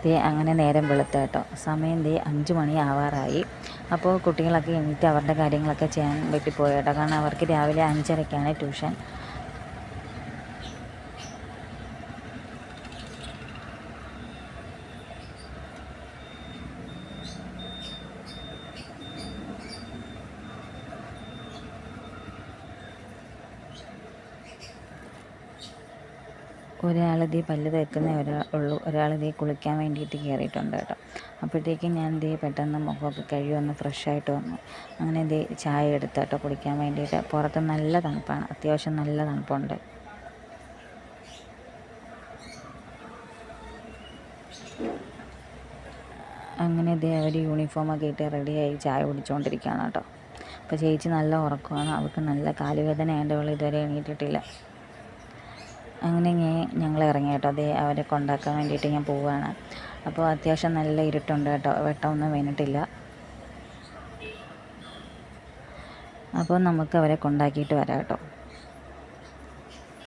ദേ അങ്ങനെ നേരം വെളുത്ത കേട്ടോ. സമയം ദേ 5 മണി ആവാറായി. അപ്പോൾ കുട്ടികളൊക്കെ എണീറ്റ് അവരുടെ കാര്യങ്ങളൊക്കെ ചെയ്യാൻ വേണ്ടി പോയി കേട്ടോ. കാരണം അവർക്ക് രാവിലെ 5:30ക്കാണ് ട്യൂഷൻ. ഒരാളിതേ പല്ല് തേക്കുന്ന ഉള്ളൂ, ഒരാളിതേ കുളിക്കാൻ വേണ്ടിയിട്ട് കയറിയിട്ടുണ്ട് കേട്ടോ. അപ്പോഴത്തേക്കും ഞാൻ ദേ പെട്ടെന്ന് മുഖമൊക്കെ കഴുകി ഒന്ന് ഫ്രഷായിട്ട് വന്നു. അങ്ങനെ ദേ ചായ എടുത്ത് കേട്ടോ കുടിക്കാൻ വേണ്ടിയിട്ട്. പുറത്ത് നല്ല തണുപ്പാണ്, അത്യാവശ്യം നല്ല തണുപ്പുണ്ട്. അങ്ങനെ ദേ അവർ യൂണിഫോമൊക്കെ ഇട്ട് റെഡിയായി ചായ കുടിച്ചുകൊണ്ടിരിക്കുകയാണ് കേട്ടോ. അപ്പോൾ ചേച്ചി നല്ല ഉറക്കമാണ്, അവൾക്ക് നല്ല കാലുവേദന ആയതുകൊണ്ട് അവൾ ഇതുവരെ എണീറ്റിട്ടില്ല. അങ്ങനെ ഞങ്ങൾ ഇറങ്ങി കേട്ടോ. അതേ അവരെ കൊണ്ടാക്കാൻ വേണ്ടിയിട്ട് ഞാൻ പോവുകയാണ്. അപ്പോൾ അത്യാവശ്യം നല്ല ഇരുട്ടുണ്ട് കേട്ടോ, വെട്ടമൊന്നും വീണിട്ടില്ല. അപ്പോൾ നമുക്ക് അവരെ കൊണ്ടാക്കിയിട്ട് വരാം കേട്ടോ.